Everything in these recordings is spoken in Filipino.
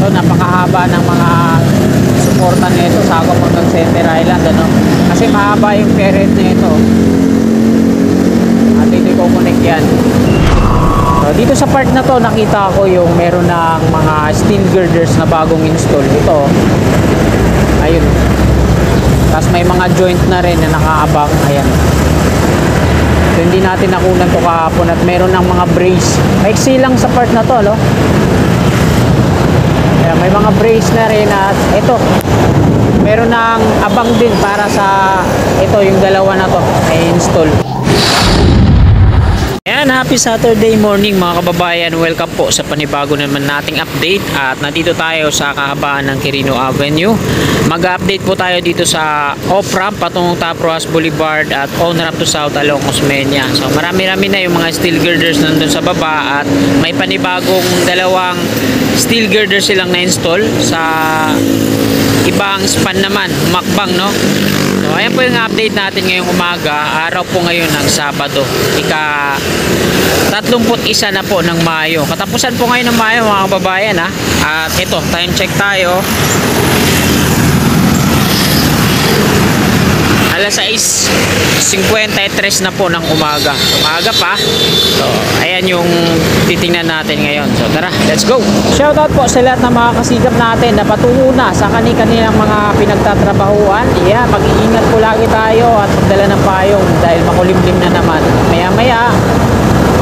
So napakahaba ng mga suporta nito sakop hanggang Center Island, ano? Kasi mahaba yung ferret nito. At ito i-connect yan. So dito sa part na to nakita ko yung meron ng mga steel girders na bagong install. Ito, ayun. Tapos may mga joint na rin na nakaabang. Ayan. So, hindi natin nakunan to kahapon at meron ng mga brace. Maiksi lang sa part na to, no? Ayan, may mga brace na rin at ito. Meron ng abang din para sa ito yung dalawa na to ay install. Ayan, happy Saturday morning mga kababayan. Welcome po sa panibago naman nating update. At nandito tayo sa kahabaan ng Quirino Avenue. Mag-update po tayo dito sa off-ramp patungong Top Rojas Boulevard at on-ramp to South along Osmeña. So marami-rami na yung mga steel girders nandun sa baba. At may panibagong dalawang steel girders silang na-install sa ibang span naman, makbang, no? So ayan po yung update natin ngayong umaga. Araw po ngayon ng Sabado, ika 31 na po ng Mayo. Katapusan po ngayon ng Mayo mga kababayan, ha? At ito, time check tayo. Alas 6:53 na po ng umaga. Umaga pa. So, ayan yung titingnan natin ngayon. So, tara, let's go! Shoutout po sa lahat ng mga kasigap natin na patungo na sa kanilang mga pinagtatrabahuan. Yeah, mag-iingat po lagi tayo at magdala ng payong dahil makulimlim na naman. Maya-maya,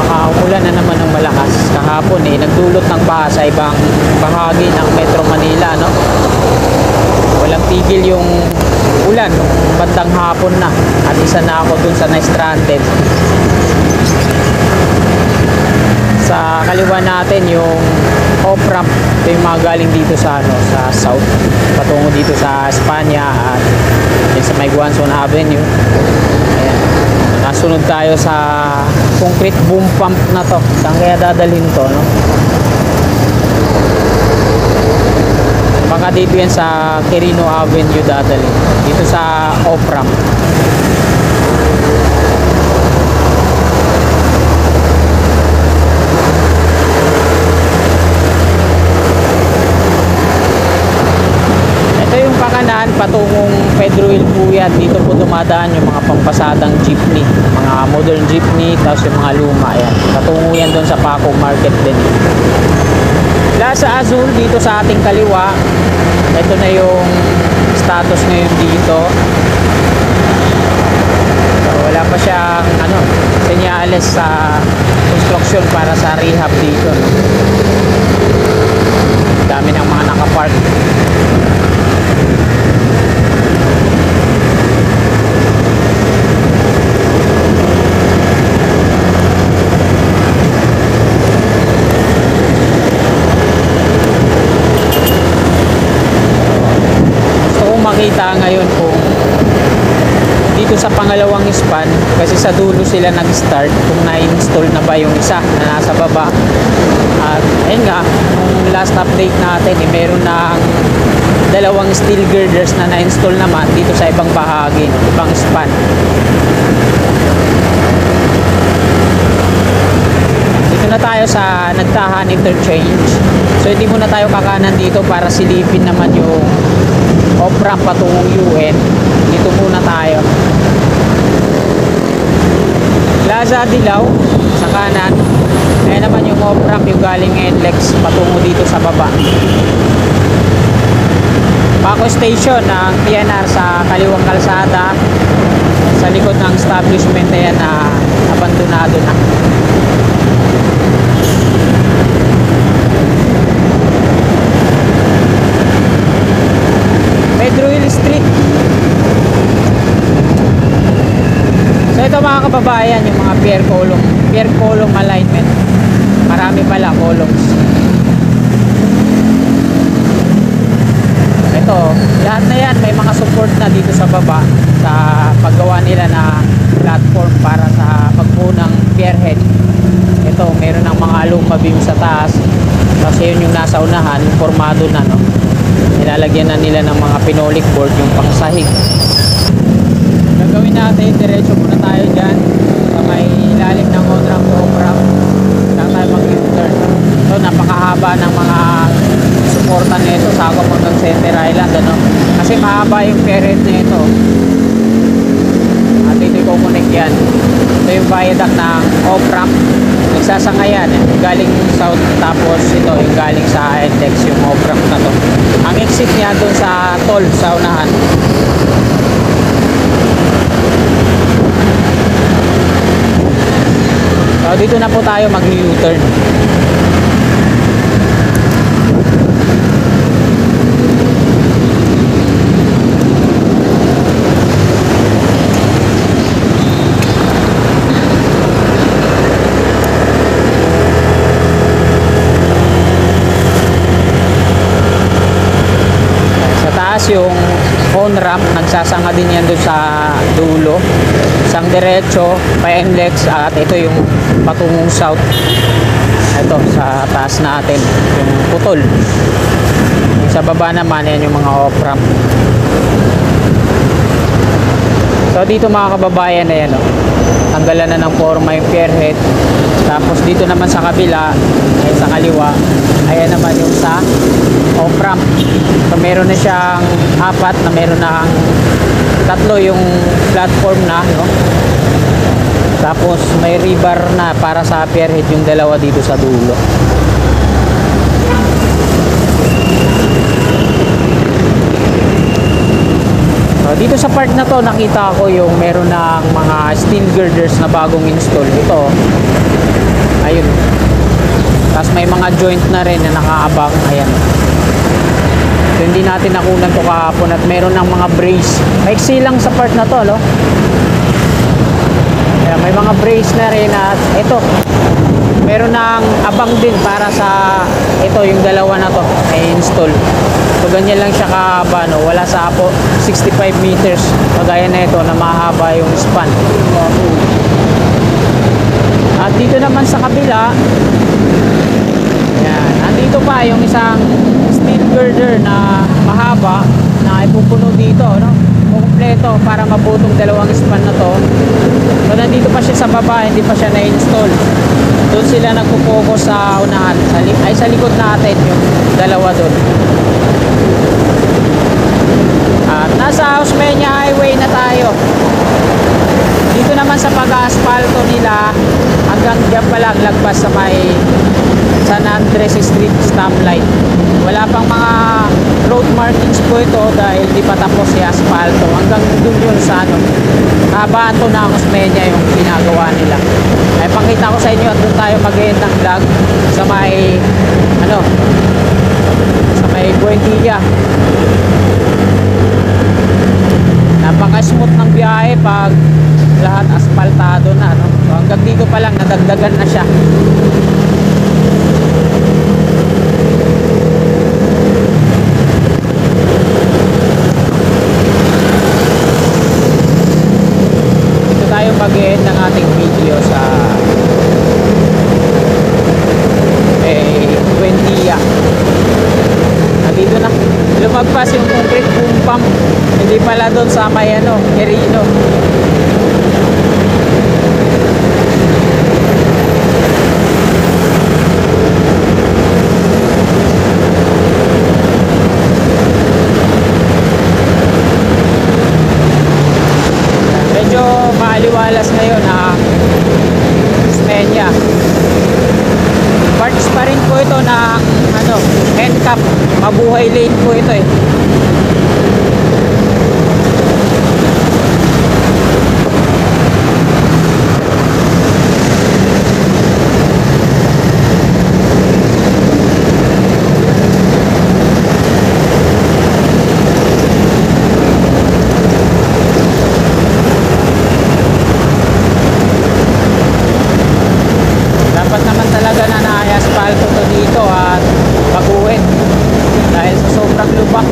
makaulan na naman ng malakas. Kahapon nagdulot ng baha sa ibang bahagi ng Metro Manila, no? Walang tigil yung ulan bandang hapon na at isa na ako dun sa na-stranded. Sa kaliwa natin yung off-ramp, ito yung mga galing dito sa sa south patungo dito sa Espanya at sa may Guanzon Avenue. Ayan, nasunod tayo sa concrete boom pump na to. Saan kaya dadalhin to, no? Baka dito yan sa Quirino Avenue dadalhin, dito sa off-ramp. Ito yung pakanan patungong Pedro Hill po yan. Dito po dumadaan yung mga pampasadang jeepney, mga modern jeepney, tapos yung mga luma. Yan, patungo yan doon sa Paco Market din. Plaza Azul dito sa ating kaliwa. Ito na yung status ngayon dito. So, wala pa siyang senyales sa construction para sa rehab dito, no? Dami ng mga nakapark. Makita ngayon kung dito sa pangalawang span, kasi sa dulo sila nag-start, kung na-install na ba yung isa na nasa baba. At ayun nga, yung last update natin meron na dalawang steel girders na na-install naman dito sa ibang bahagi, ibang span. Dito na tayo sa Nagtahan Interchange. So hindi muna tayo kakanan dito para silipin naman yung off-ramp patungong UN. Dito muna tayo. Plaza Dilaw sa kanan. Ayan naman yung off-ramp, yung galing NLEX patungo dito sa baba. Paco Station ng PNR sa kaliwang kalsada. Sa likod ng establishment ayan na abandonado na. Pedro Hill Street. So ito mga kababayan, yung mga pier column alignment. Marami pala columns. Ito, lahat na yan may mga support na dito sa baba sa paggawa nila na platform para sa pagbuo ng pierhead. Ito, meron ng mga aluma beam sa taas. Kasi yun yung nasa unahan, yung formado na, no? Nilalagyan na nila ng mga pinolik board yung pangsahig. Gagawin natin, diretso muna tayo dyan sa may ilalim ng on-ramp to off-ramp. Saan tayo mag-U-turn. So napakahaba ng mga suporta nito, sakop hanggang Center Island, ano? Kasi mahaba yung perhead nito. At ito i-connect yan. Ito yung viaduct ng off-ramp. Nagsasangayan, galing south, tapos ito yung galing sa NLEX, yung off-ramp na to. Ang exit niya doon sa toll sa unahan. So dito na po tayo mag-U-turn. Yung on-ramp, nagsasanga din yan doon sa dulo, isang diretso pa NLEX, at ito yung patungong south, ito sa taas natin yung putol, yung sa baba naman yan yung mga off-ramp. So dito mga kababayan na yan, tanggalan na ng forma yung pierhead. Tapos dito naman sa kabila, ay sa kaliwa, ayan naman yung sa off-ramp. So meron na siyang apat, na meron na tatlo yung platform na, no? Tapos may rebar na para sa pierhead yung dalawa dito sa dulo. Dito sa part na to, nakita ko yung meron ng mga steel girders na bagong install. Ito, ayun. Tapos may mga joint na rin na nakaabang. Ayan. So, hindi natin nakunan to kahapon, at meron ng mga brace. Maiksi lang sa part na to, no? Ayan, may mga brace na rin, at ito, meron ng abang din para sa ito, yung dalawa na to ay install. So ganyan lang siya kahaba, no? Wala sa apo 65 meters kagaya na ito na mahaba yung span. At dito naman sa kabila, yan, andito pa yung isang steel girder na mahaba na ipupuno dito, no? Kompleto para mabutong dalawang span na to. So nandito pa siya sa baba, hindi pa siya na-install. Doon sila nagpo-focus sa unahan, sa likod natin yung dalawa doon. At nasa Osmeña Highway na tayo. Dito naman sa pag-asphalto nila, hanggang diyan pa lang lagpas sa may San Andres Street stoplight. Wala pang mga road markings po ito dahil di pa tapos si asphalto. Hanggang doon yun sa ano, habaan to na Osmeña yung ginagawa nila. Ay pakita ko sa inyo at doon tayo mag-end ng vlog sa may ano, sa may Buendia. Napaka-smooth ng biyahe pag lahat asphaltado na, no? So hanggang dito pa lang nadagdagan na siya. Dito tayo mag-end ng ating video sa Buendia. Nandito na, lumagpas yung concrete boom pump, hindi pala doon sa may ano, Quirino. Medyo maaliwalas ngayon na Osmeña. Parts pa rin po ito na ano, end cap, mabuhay lane po ito eh. Dapat naman talaga na na-asphalt to dito at baguhin dahil sa sobrang lubak.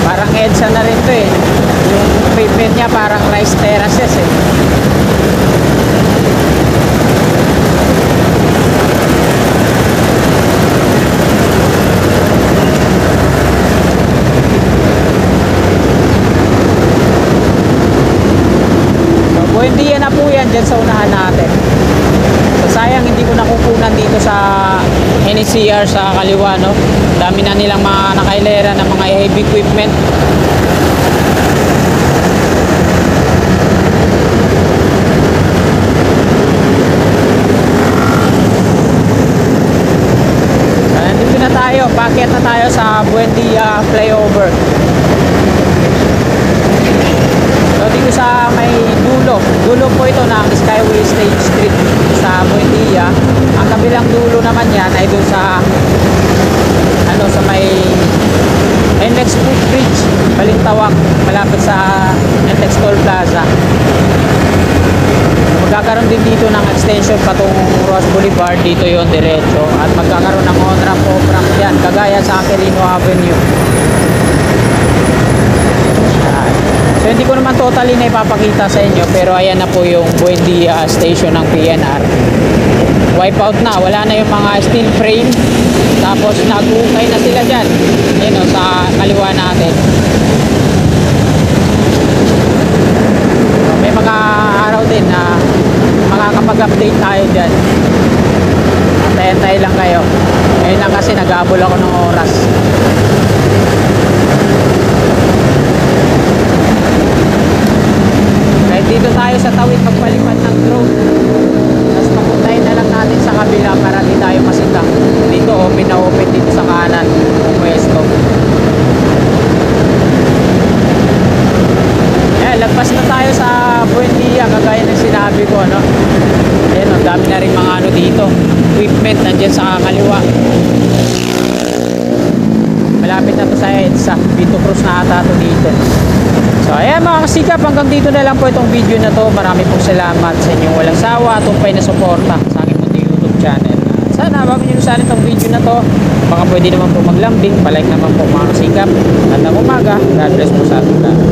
Parang EDSA na rin to eh, yung pavement niya parang rice terraces eh. Buendia na po yan dyan sa unahan natin. So sa NCR sa kaliwa, no? Dami na nilang mga nakailera ng mga heavy equipment. Nandito na tayo, paakyat na tayo sa Buendia flyover. So dito sa may dulo po ito ng Skyway State Street sa Buendia. Ang kabilang dulo naman yan ay doon sa sa may NLEX Footbridge, Balintawak, malapit sa NLEX Toll Plaza. Magkakaroon din dito ng extension patong Ross Boulevard, dito yon diretso, at magkakaroon ng on-ramp, off-ramp yan, kagaya sa Quirino Avenue. So hindi ko naman totally na ipapakita sa inyo, pero ayan na po yung Buendia station ng PNR. Wipe out na, wala na yung mga steel frame, tapos nag-ukay na sila dyan, yun o, sa kaliwa natin. So, may mga araw din na makakapag-update tayo dyan. Antay-antay lang kayo. Ngayon lang kasi nag-aabol ako ng oras. Kahit dito tayo sa tawid magpalipad ng drone, tapos papuntahin na lang natin sa kabila para di tayo masita. Dito open na open dito sa kanan pwesto. Lagpas na tayo sa Buendia, kagaya ng sinabi ko, no? Ayan, ang dami na rin mga ano dito, equipment nandyan sa kaliwa. Malapit na to sa EDSA, Vito Cruz na ata to dito. So ayan mga kasikap, hanggang dito na lang po itong video na to. Marami pong salamat sa inyong walang sawa, tumpay na suporta sa aking munting YouTube channel. Sana bago nyo sana itong video na to, baka pwede naman po maglambing, palike naman po mga kasikap. At ang umaga, God bless po sa ating lahat.